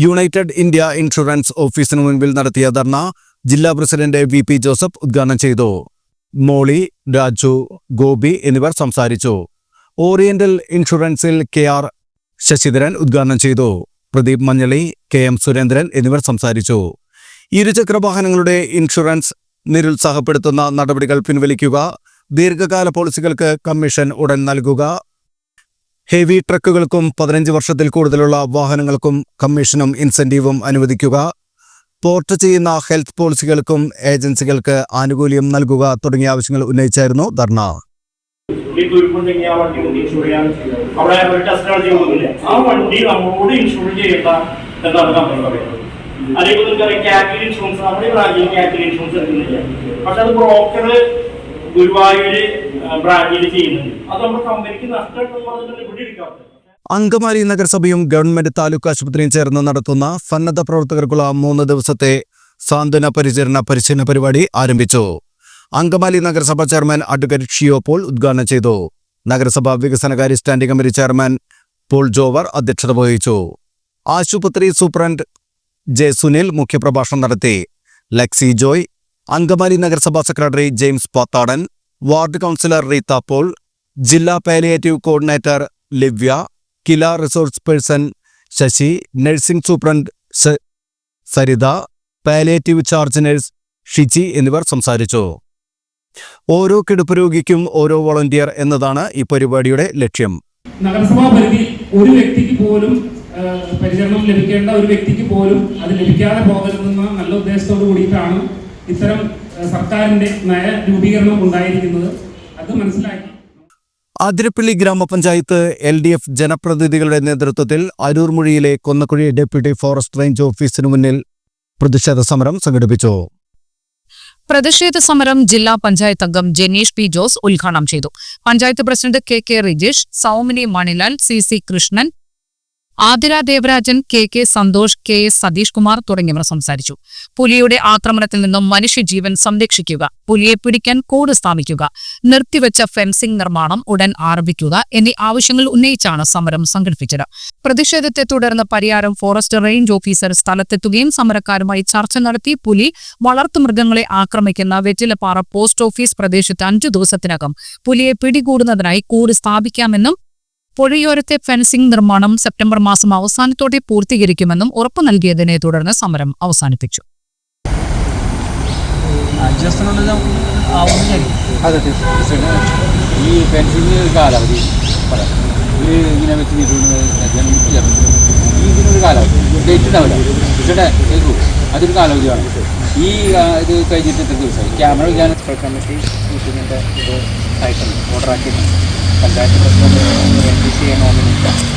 യുണൈറ്റഡ് ഇന്ത്യ ഇൻഷുറൻസ് ഓഫീസിന് മുൻപിൽ നടത്തിയ ധർണ ജില്ലാ പ്രസിഡന്റ് VP ജോസഫ് ഉദ്ഘാടനം ചെയ്തു. മോളി, രാജു, ഗോപി എന്നിവർ സംസാരിച്ചു. ഓറിയന്റൽ ഇൻഷുറൻസിൽ KR ശശിധരൻ ഉദ്ഘാടനം ചെയ്തു. പ്രദീപ് മഞ്ഞളി, KM സുരേന്ദ്രൻ എന്നിവർ സംസാരിച്ചു. ഇരുചക്രവാഹനങ്ങളുടെ ഇൻഷുറൻസ് നിരുത്സാഹപ്പെടുത്തുന്ന നടപടികൾ പിൻവലിക്കുക, ദീർഘകാല പോളിസികൾക്ക് കമ്മീഷൻ ഉടൻ നൽകുക, ഹെവി ട്രക്കുകൾക്കും 15 വർഷത്തിൽ കൂടുതലുള്ള വാഹനങ്ങൾക്കും കമ്മീഷനും ഇൻസെന്റീവും അനുവദിക്കുക, പോർട്ട് ചെയ്യുന്ന ഹെൽത്ത് പോളിസികൾക്കും ഏജൻസികൾക്ക് ആനുകൂല്യം നൽകുക തുടങ്ങിയ ആവശ്യങ്ങൾ ഉന്നയിച്ചായിരുന്നു ധർണ. അല്ലെങ്കിൽ ക്യാപിറ്റൽ ഇൻഷുറൻസ്, നമ്മുടെ ബ്രാഞ്ചിൽ ക്യാപിറ്റൽ ഇൻഷുറൻസ് എടുക്കുന്നില്ല. പക്ഷെ അത് ബ്രോക്കർ ഗുരുവായൂര് ബ്രാഞ്ചിൽ ചെയ്യുന്നുണ്ട്. അത് നമ്മുടെ കമ്പനിക്ക് നഷ്ടമുണ്ടെന്ന് പറഞ്ഞിട്ട് ഇവിടെ എടുക്കാത്തത്. അങ്കമാലി നഗരസഭയും ഗവൺമെന്റ് താലൂക്ക് ആശുപത്രിയും ചേർന്ന് നടത്തുന്ന സന്നദ്ധ പ്രവർത്തകർക്കുള്ള 3 ദിവസത്തെ സാന്ത്വന പരിചരണ പരിശീലന പരിപാടി ആരംഭിച്ചു. അങ്കമാലി നഗരസഭ ചെയർമാൻ അഡ്വക്കേറ്റ് ഷിയോ പോൾ ഉദ്ഘാടനം ചെയ്തു. നഗരസഭാ വികസനകാര്യ standing committee chairman Paul Jover അധ്യക്ഷത വഹിച്ചു. ആശുപത്രി സൂപ്രണ്ട് ജെ സുനിൽ മുഖ്യപ്രഭാഷണം നടത്തി. ലക്സി ജോയ്, അങ്കമാലി നഗരസഭാ secretary James Pathadan, ward councillor Reetha Paul, ജില്ലാ palliative coordinator Livya, Kila resource person Sasi, nursing superintendent Saritha, palliative charge nurse Shiji എന്നിവർ സംസാരിച്ചു. ഓരോ കിടപ്പ് രോഗിക്കും ഓരോ വോളണ്ടിയർ എന്നതാണ് ഈ പരിപാടിയുടെ ലക്ഷ്യം. നഗരസഭാ പരിധി ഒരു വ്യക്തിക്ക് പോലും പരിചരണം ലഭിക്കേണ്ട ഒരു വ്യക്തിക്ക് പോലും അത് ലഭിക്കാതെ പോകരുതെന്ന നല്ല ഉദ്ദേശത്തോടു കൂടിയിട്ടാണ് ഇത്തരം സർക്കാരിന്റെ നയ രൂപീകരണം ഉണ്ടായിരിക്കുന്നത്. അത് മനസ്സിലാക്കി അതിരപ്പള്ളി ഗ്രാമപഞ്ചായത്ത് LDF ജനപ്രതിനിധികളുടെ നേതൃത്വത്തിൽ അരൂർമുഴിയിലെ കൊന്നക്കുഴി ഡെപ്യൂട്ടി ഫോറസ്റ്റ് റേഞ്ച് ഓഫീസിനു മുന്നിൽ പ്രതിഷേധ സമരം സംഘടിപ്പിച്ചു. പ്രതിഷേധ സമരം ജില്ലാ പഞ്ചായത്ത് അംഗം ജനീഷ് പി ജോസ് ഉദ്ഘാടനം ചെയ്തു. Panchayat president KK Rijesh, Soumini Manilal, CC Krishnan, Athira Devarajan, KK Santhosh, KS Satheesh Kumar തുടങ്ങിയവർ സംസാരിച്ചു. പുലിയുടെ ആക്രമണത്തിൽ നിന്നും മനുഷ്യജീവൻ സംരക്ഷിക്കുക, പുലിയെ പിടിക്കാൻ കൂട് സ്ഥാപിക്കുക, നിർത്തിവെച്ച ഫെൻസിംഗ് നിർമ്മാണം ഉടൻ ആരംഭിക്കുക എന്നീ ആവശ്യങ്ങൾ ഉന്നയിച്ചാണ് സമരം സംഘടിപ്പിച്ചത്. പ്രതിഷേധത്തെ തുടർന്ന് പരിയാരം ഫോറസ്റ്റ് റേഞ്ച് ഓഫീസർ സ്ഥലത്തെത്തുകയും സമരക്കാരുമായി ചർച്ച നടത്തി പുലി വളർത്തുമൃഗങ്ങളെ ആക്രമിക്കുന്ന വെറ്റിലപ്പാറ പോസ്റ്റ് ഓഫീസ് പ്രദേശത്ത് 5 ദിവസത്തിനകം പുലിയെ പിടികൂടുന്നതിനായി കൂട് സ്ഥാപിക്കാമെന്നും പുഴയോരത്തെ ഫെൻസിംഗ് നിർമ്മാണം സെപ്റ്റംബർ മാസം അവസാനത്തോടെ പൂർത്തീകരിക്കുമെന്നും ഉറപ്പു നൽകിയതിനെ തുടർന്ന് സമരം അവസാനിപ്പിച്ചു. ഈ ഫെൻസിംഗ് കാലാവധി ഇങ്ങനെ വെച്ച് ഇതിനൊരു കാലാവധി ഡേറ്റ് ഉണ്ടാവില്ല. കേൾക്കൂ, അതൊരു കാലാവധിയാണ്. ഈ ഇത് കഴിഞ്ഞിട്ട് എത്ര ദിവസമായി ക്യാമറ ഞാൻ കമ്മിറ്റി മീറ്റിങ്ങിൻ്റെ ഇത് ആയിട്ടുണ്ട്, ഓർഡർ ആക്കിയിട്ടുണ്ട്. പഞ്ചായത്ത് പ്രസിഡന്റ് NPC നോമിനി,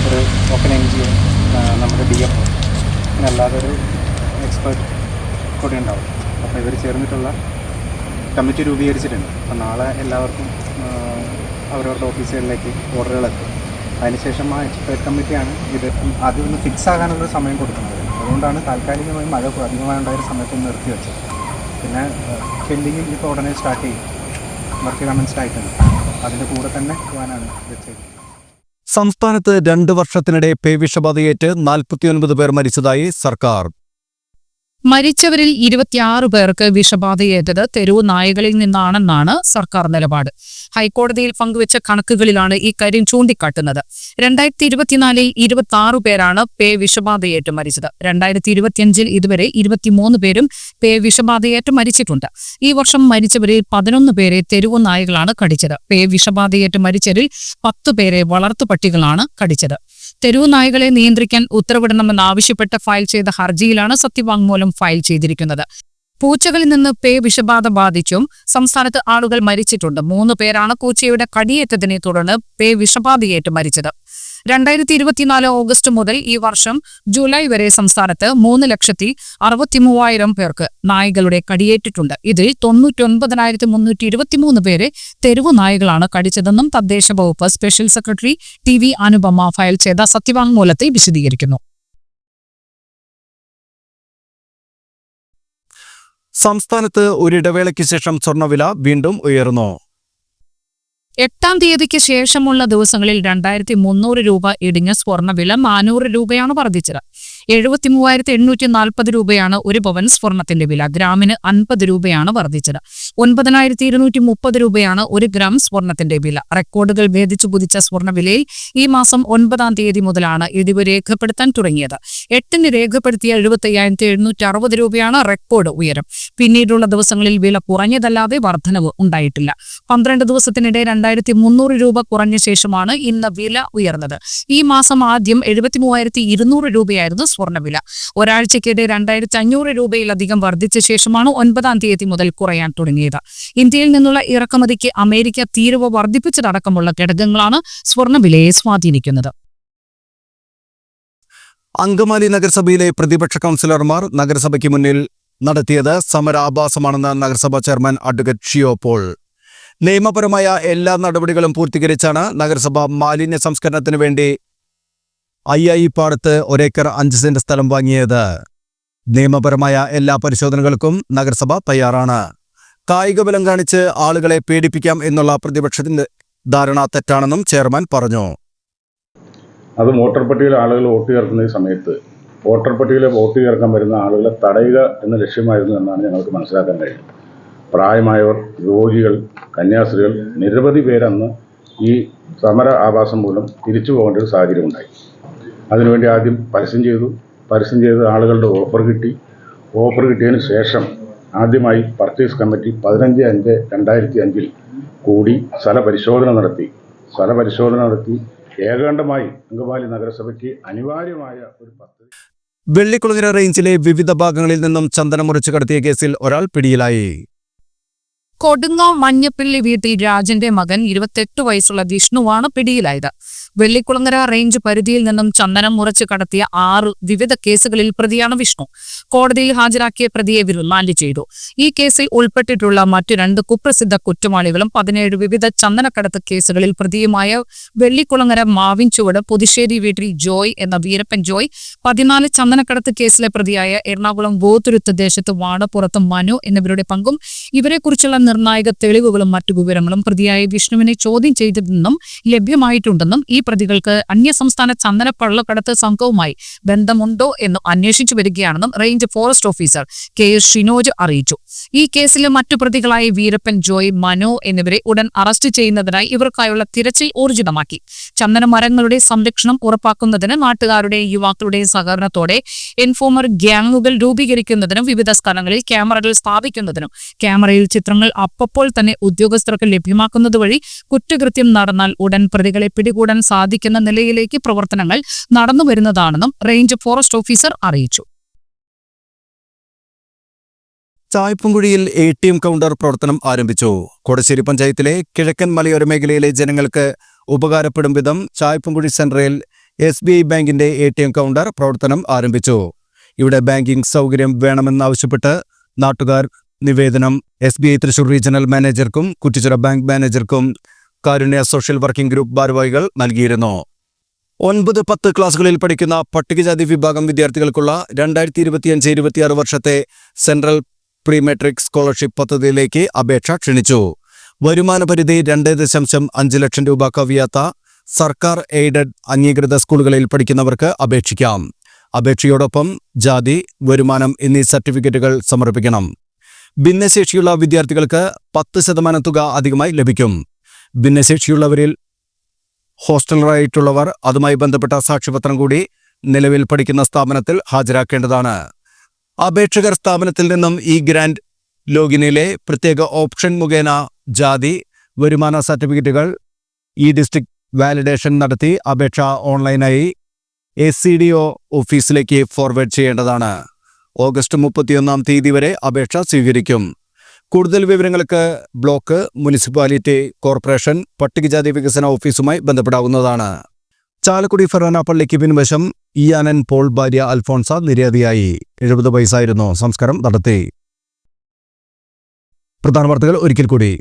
ഒരു ഓപ്പൺ NGO, നമ്മുടെ DF, പിന്നെ അല്ലാതെ ഒരു എക്സ്പേർട്ട് കൂടെ ഉണ്ടാവും. അപ്പോൾ ഇവർ ചേർന്നിട്ടുള്ള കമ്മിറ്റി രൂപീകരിച്ചിട്ടുണ്ട്. അപ്പോൾ നാളെ എല്ലാവർക്കും അവരവരുടെ ഓഫീസുകളിലേക്ക് ഓർഡറുകളെത്തും. അതിനുശേഷം ആ എക്സ്പേർട്ട് കമ്മിറ്റിയാണ് ഇത് ആദ്യം ഒന്ന് ഫിക്സ് ആകാനുള്ള സമയം കൊടുക്കുന്നത്. അതുകൊണ്ടാണ് താൽക്കാലികമായി മഴ അധികമായുണ്ടായ സമയത്തൊന്ന് നിർത്തിവെച്ചത്. പിന്നെ ഫില്ലിങ്ങിൽ ഇപ്പോൾ ഉടനെ സ്റ്റാർട്ട് ചെയ്യും, വർക്ക് കമൻസ്ഡ് ആയിട്ടുണ്ട്. അതിൻ്റെ കൂടെ തന്നെ പോകാനാണ് വെച്ചത്. സംസ്ഥാനത്ത് 2 വർഷത്തിനിടെ പേവിഷബാധയേറ്റ് 49 പേർ മരിച്ചതായി സർക്കാർ. മരിച്ചവരിൽ 26 പേർക്ക് വിഷബാധയേറ്റത് തെരുവു നായകളിൽ നിന്നാണെന്നാണ് സർക്കാർ നിലപാട്. ഹൈക്കോടതിയിൽ പങ്കുവച്ച കണക്കുകളിലാണ് ഇക്കാര്യം ചൂണ്ടിക്കാട്ടുന്നത്. 2024 26 പേരാണ് പേ വിഷബാധയേറ്റ് മരിച്ചത്. 2025 ഇതുവരെ 23 പേരും പേ വിഷബാധയേറ്റ് മരിച്ചിട്ടുണ്ട്. ഈ വർഷം മരിച്ചവരിൽ 11 പേരെ തെരുവു നായകളാണ് കടിച്ചത്. പേ വിഷബാധയേറ്റ് മരിച്ചവരിൽ 10 പേരെ വളർത്തുപട്ടികളാണ് കടിച്ചത്. തെരുവു നായകളെ നിയന്ത്രിക്കാൻ ഉത്തരവിടണമെന്നാവശ്യപ്പെട്ട് ഫയൽ ചെയ്ത ഹർജിയിലാണ് സത്യവാങ്മൂലം ഫയൽ ചെയ്തിരിക്കുന്നത്. പൂച്ചകളിൽ നിന്ന് പേ വിഷബാധ ബാധിച്ചും സംസ്ഥാനത്ത് ആളുകൾ മരിച്ചിട്ടുണ്ട്. 3 പേരാണ് പൂച്ചയുടെ കടിയേറ്റതിനെ തുടർന്ന് പേ വിഷബാധയേറ്റ് മരിച്ചത്. 2024 ഓഗസ്റ്റ് മുതൽ ഈ വർഷം ജൂലൈ വരെ സംസ്ഥാനത്ത് 3,63,000 പേർക്ക് നായകളുടെ കടിയേറ്റിട്ടുണ്ട്. ഇതിൽ 99,323 പേരെ തെരുവു നായകളാണ് കടിച്ചതെന്നും തദ്ദേശ വകുപ്പ് special secretary TV Anupama file ചെയ്ത സത്യവാങ്മൂലത്തിൽ വിശദീകരിക്കുന്നു. സംസ്ഥാനത്ത് ഒരിടവേളയ്ക്ക് ശേഷം സ്വർണ്ണവില വീണ്ടും ഉയർന്നു. 8-ാം തീയതിക്ക് ശേഷമുള്ള ദിവസങ്ങളിൽ 2,300 രൂപ ഇടിഞ്ഞ സ്വർണ്ണവില 400 രൂപയാണ് വർദ്ധിച്ചത്. 73,840 രൂപയാണ് ഒരു പവൻ സ്വർണത്തിന്റെ വില. ഗ്രാമിന് 50 രൂപയാണ് വർദ്ധിച്ചത്. 9,230 രൂപയാണ് 1 ഗ്രാം സ്വർണത്തിന്റെ വില. റെക്കോർഡുകൾ ഭേദിച്ചു കുതിച്ച സ്വർണ്ണവിലയിൽ ഈ മാസം 9-ാം തീയതി മുതലാണ് ഇടിവ് രേഖപ്പെടുത്താൻ തുടങ്ങിയത്. 8-ന് രേഖപ്പെടുത്തിയ 75,760 രൂപയാണ് റെക്കോർഡ് ഉയരം. പിന്നീടുള്ള ദിവസങ്ങളിൽ വില കുറഞ്ഞതല്ലാതെ വർധനവ് ഉണ്ടായിട്ടില്ല. 12 ദിവസത്തിനിടെ 2,300 രൂപ കുറഞ്ഞ ശേഷമാണ് ഇന്ന് വില ഉയർന്നത്. ഈ മാസം ആദ്യം 73,200 രൂപയായിരുന്നു സ്വർണ്ണവില. ഒരാഴ്ചയ്ക്കിടെ 2,500 രൂപയിലധികം വർദ്ധിച്ച ശേഷമാണ് 9-ാം തീയതി മുതൽ കുറയാൻ തുടങ്ങിയത്. ഇന്ത്യയിൽ നിന്നുള്ള ഇറക്കുമതിക്ക് അമേരിക്ക തീരുവ വർദ്ധിപ്പിച്ചതടക്കമുള്ള ഘടകങ്ങളാണ് സ്വർണ്ണവിലയെ സ്വാധീനിക്കുന്നത്. അങ്കമാലി നഗരസഭയിലെ പ്രതിപക്ഷ കൗൺസിലർമാർ നഗരസഭയ്ക്ക് മുന്നിൽ നടത്തിയത് സമരാഭാസമാണെന്ന് നഗരസഭാ ചെയർമാൻ അഡ്വക്കേറ്റ് ഷിയോ പോൾ. നിയമപരമായ എല്ലാ നടപടികളും പൂർത്തീകരിച്ചാണ് നഗരസഭ മാലിന്യ സംസ്കരണത്തിന് വേണ്ടി അയ്യായിപ്പാടത്ത് 1 ഏക്കർ 5 സെന്റ് സ്ഥലം വാങ്ങിയത്. നിയമപരമായ എല്ലാ പരിശോധനകൾക്കും നഗരസഭ തയ്യാറാണ്. കായിക ബലം കാണിച്ച് ആളുകളെ പേടിപ്പിക്കാം എന്നുള്ള പ്രതിപക്ഷത്തിന്റെ ധാരണ തെറ്റാണെന്നും ചെയർമാൻ പറഞ്ഞു. അത് വോട്ടർ പട്ടികയിൽ ആളുകൾ വോട്ട് ചേർക്കുന്ന ഈ സമയത്ത് വോട്ടർ പട്ടികയിലെ വോട്ട് ചേർക്കാൻ വരുന്ന ആളുകളെ തടയുക എന്ന ലക്ഷ്യമായിരുന്നു എന്നാണ് ഞങ്ങൾക്ക് മനസ്സിലാക്കാൻ കഴിയും. പ്രായമായവർ, രോഗികൾ, കന്യാസ്ത്രീകൾ നിരവധി പേരന്ന് ഈ സമര ആവാസം മൂലം തിരിച്ചു പോകേണ്ട ഒരു സാഹചര്യം ഉണ്ടായി. അതിനുവേണ്ടി ആദ്യം പരസ്യം ചെയ്ത് ആളുകളുടെ ഓഫർ കിട്ടിയതിന് ശേഷം ആദ്യമായി പർച്ചേസ് കമ്മിറ്റി 15/5/2005 കൂടി സ്ഥലപരിശോധന നടത്തി ഏകാണ്ടമായി അങ്കമാലി നഗരസഭയ്ക്ക് അനിവാര്യമായ ഒരു പദ്ധതി. വെള്ളിക്കുളങ്ങര റേഞ്ചിലെ വിവിധ ഭാഗങ്ങളിൽ നിന്നും ചന്ദനം മുറിച്ചു കടത്തിയ കേസിൽ ഒരാൾ പിടിയിലായി. കൊടുങ്ങാം മഞ്ഞപ്പിള്ളി വീട്ടിൽ രാജന്റെ മകൻ 28 വയസ്സുള്ള വിഷ്ണുവാണ് പിടിയിലായത്. വെള്ളിക്കുളങ്ങര റേഞ്ച് പരിധിയിൽ നിന്നും ചന്ദനം മുറിച്ചു കടത്തിയ 6 വിവിധ കേസുകളിൽ പ്രതിയാണ് വിഷ്ണു. കോടതിയിൽ ഹാജരാക്കിയ പ്രതിയെ റിമാൻഡ് ചെയ്തു. ഈ കേസിൽ ഉൾപ്പെട്ടിട്ടുള്ള മറ്റു 2 കുപ്രസിദ്ധ കുറ്റവാളികളും 17 വിവിധ ചന്ദനക്കടത്ത് കേസുകളിൽ പ്രതിയുമായ വെള്ളിക്കുളങ്ങര മാവിൻചുവട് പുതുശ്ശേരി വീട്ടിൽ ജോയ് എന്ന വീരപ്പൻ ജോയ്, 14 ചന്ദനക്കടത്ത് കേസിലെ പ്രതിയായ എറണാകുളം വോത്തുരുത്ത് ദേശത്ത് വാടപ്പുറത്ത് മനു എന്നിവരുടെ പങ്കും ഇവരെക്കുറിച്ചുള്ള നിർണായക തെളിവുകളും മറ്റു വിവരങ്ങളും പ്രതിയായ വിഷ്ണുവിനെ ചോദ്യം ചെയ്തതെന്നും ലഭ്യമായിട്ടുണ്ടെന്നും ഈ പ്രതികൾക്ക് അന്യസംസ്ഥാന ചന്ദന കള്ളക്കടത്ത് സംഘവുമായി ബന്ധമുണ്ടോ എന്നും അന്വേഷിച്ചു വരികയാണെന്നും range forest officer KS Shinoj അറിയിച്ചു. ഈ കേസിലെ മറ്റു പ്രതികളായ വീരപ്പൻ ജോയ്, മനു എന്നിവരെ ഉടൻ അറസ്റ്റ് ചെയ്യുന്നതിനായി ഇവർക്കായുള്ള തിരച്ചിൽ ഊർജിതമാക്കി. ചന്ദന മരങ്ങളുടെ സംരക്ഷണം ഉറപ്പാക്കുന്നതിന് നാട്ടുകാരുടെയും യുവാക്കളുടെയും സഹകരണത്തോടെ ഇൻഫോമർ ഗ്യാങ്ങുകൾ രൂപീകരിക്കുന്നതിനും വിവിധ സ്ഥലങ്ങളിൽ ക്യാമറകൾ സ്ഥാപിക്കുന്നതിനും ക്യാമറയിൽ ചിത്രങ്ങൾ അപ്പോൾ തന്നെ ഉദ്യോഗസ്ഥർക്ക് ലഭ്യമാക്കുന്നത് വഴി കുറ്റകൃത്യം നടന്നാൽ ഉടൻ പ്രതികളെ പിടികൂടാൻ സാധിക്കുന്ന നിലയിലേക്ക് പ്രവർത്തനങ്ങൾ നടന്നുവരുന്നതാണെന്നും റേഞ്ച് ഫോറസ്റ്റ് ഓഫീസർ അറിയിച്ചു. ചായപ്പുംകുഴിയിൽ ATM കൗണ്ടർ പ്രവർത്തനം ആരംഭിച്ചു. കൊടശ്ശേരി പഞ്ചായത്തിലെ കിഴക്കൻ മലയോര മേഖലയിലെ ജനങ്ങൾക്ക് ഉപകാരപ്പെടും വിധം ചായപ്പുംകുഴി സെൻട്രൽ SBI ബാങ്കിന്റെ ATM കൗണ്ടർ പ്രവർത്തനം ആരംഭിച്ചു. ഇവിടെ ബാങ്കിംഗ് സൗകര്യം വേണമെന്നാവശ്യപ്പെട്ട് നാട്ടുകാർ നിവേദനം SBI തൃശൂർ റീജിയണൽ മാനേജർക്കും കുറ്റിച്ചിറ ബാങ്ക് മാനേജർക്കും കാരുണ്യ സോഷ്യൽ വർക്കിംഗ് ഗ്രൂപ്പ് ഭാരവാഹികൾ നൽകിയിരുന്നു. 9-10 ക്ലാസുകളിൽ പഠിക്കുന്ന പട്ടികജാതി വിഭാഗം വിദ്യാർത്ഥികൾക്കുള്ള 2025-26 വർഷത്തെ സെൻട്രൽ പ്രീ മെട്രിക് സ്കോളർഷിപ്പ് പദ്ധതിയിലേക്ക് അപേക്ഷ ക്ഷണിച്ചു. വരുമാന പരിധി 2.5 ലക്ഷം രൂപ കവിയാത്ത സർക്കാർ എയ്ഡഡ് അംഗീകൃത സ്കൂളുകളിൽ പഠിക്കുന്നവർക്ക് അപേക്ഷിക്കാം. അപേക്ഷയോടൊപ്പം ജാതി, വരുമാനം എന്നീ സർട്ടിഫിക്കറ്റുകൾ സമർപ്പിക്കണം. ഭിന്നശേഷിയുള്ള വിദ്യാർത്ഥികൾക്ക് 10% തുക അധികമായി ലഭിക്കും. ഭിന്നശേഷിയുള്ളവരിൽ ഹോസ്റ്റലറായിട്ടുള്ളവർ അതുമായി ബന്ധപ്പെട്ട സാക്ഷ്യപത്രം കൂടി നിലവിൽ പഠിക്കുന്ന സ്ഥാപനത്തിൽ ഹാജരാക്കേണ്ടതാണ്. അപേക്ഷകർ സ്ഥാപനത്തിൽ നിന്നും ഈ ഗ്രാൻഡ് ലോഗിനിലെ പ്രത്യേക ഓപ്ഷൻ മുഖേന ജാതി, വരുമാന സർട്ടിഫിക്കറ്റുകൾ ഡിസ്ട്രിക്ട് വാലിഡേഷൻ നടത്തി അപേക്ഷ ഓൺലൈനായി ACDO ഓഫീസിലേക്ക് ഫോർവേഡ് ചെയ്യേണ്ടതാണ്. ഓഗസ്റ്റ് 31 തീയതി വരെ അപേക്ഷ സ്വീകരിക്കും. കൂടുതൽ വിവരങ്ങൾക്ക് ബ്ലോക്ക്, മുനിസിപ്പാലിറ്റി, കോർപ്പറേഷൻ, പട്ടികജാതി വികസന ഓഫീസുമായി ബന്ധപ്പെടാവുന്നതാണ്. ചാലക്കുടി ഫെറാന പള്ളിക്ക് പിൻവശം ഇയാനൻ പോൾ ഭാര്യ അൽഫോൺസ നിര്യാതയായി. 70 വയസ്സായിരുന്നു. സംസ്കാരം നടത്തി. പ്രധാന വാർത്തകൾ ഒരിക്കൽ കൂടി.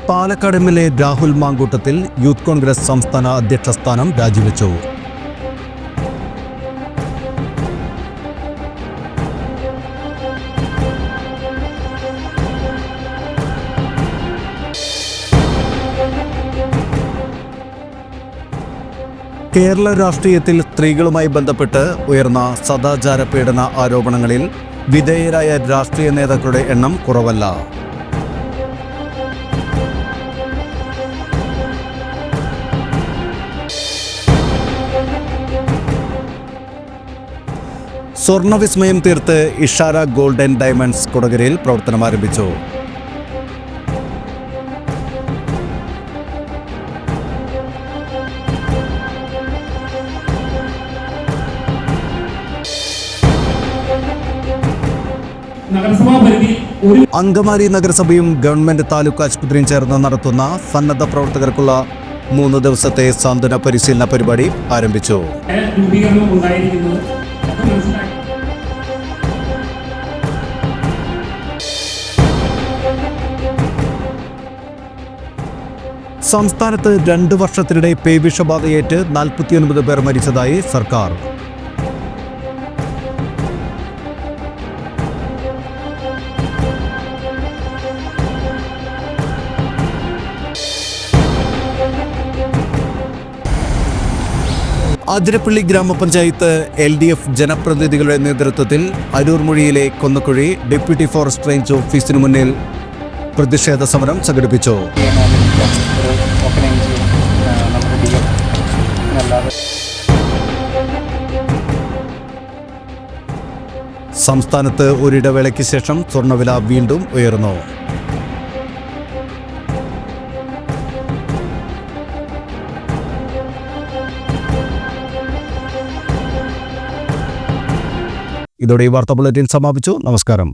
പാലക്കാട് MLA രാഹുൽ മാങ്കൂട്ടത്തിൽ യൂത്ത് കോൺഗ്രസ് സംസ്ഥാന അധ്യക്ഷ സ്ഥാനം രാജിവെച്ചു. കേരള രാഷ്ട്രീയത്തിൽ സ്ത്രീകളുമായി ബന്ധപ്പെട്ട് ഉയർന്ന സദാചാര പീഡന ആരോപണങ്ങളിൽ വിധേയരായ രാഷ്ട്രീയ നേതാക്കളുടെ എണ്ണം കുറവല്ല. സ്വർണ്ണവിസ്മയം തീർത്ത് ഇഷാര ഗോൾഡ് ആൻഡ് ഡയമണ്ട്സ് കൊടകരയിൽ പ്രവർത്തനം ആരംഭിച്ചു. അങ്കമാലി നഗരസഭയും ഗവൺമെന്റ് താലൂക്ക് ആശുപത്രിയും ചേർന്ന് നടത്തുന്ന സന്നദ്ധ പ്രവർത്തകർക്കുള്ള 3 ദിവസത്തെ സാന്ത്വന പരിശീലന പരിപാടി ആരംഭിച്ചു. സംസ്ഥാനത്ത് 2 വർഷത്തിനിടെ പേവിഷബാധയേറ്റ് 49 പേർ മരിച്ചതായി സർക്കാർ. അതിരപ്പള്ളി ഗ്രാമപഞ്ചായത്ത് LDF ജനപ്രതിനിധികളുടെ നേതൃത്വത്തിൽ അരൂർമൊഴിയിലെ കൊന്നക്കുഴി ഡെപ്യൂട്ടി ഫോറസ്റ്റ് റേഞ്ച് ഓഫീസിനു മുന്നിൽ പ്രതിഷേധ സമരം സംഘടിപ്പിച്ചു. സംസ്ഥാനത്ത് ഒരിടവേളയ്ക്ക് ശേഷം സ്വർണ്ണവില വീണ്ടും ഉയർന്നു. ഇതോടെ ഈ വാർത്താ ബുള്ളറ്റിൻ സമാപിച്ചു. നമസ്കാരം.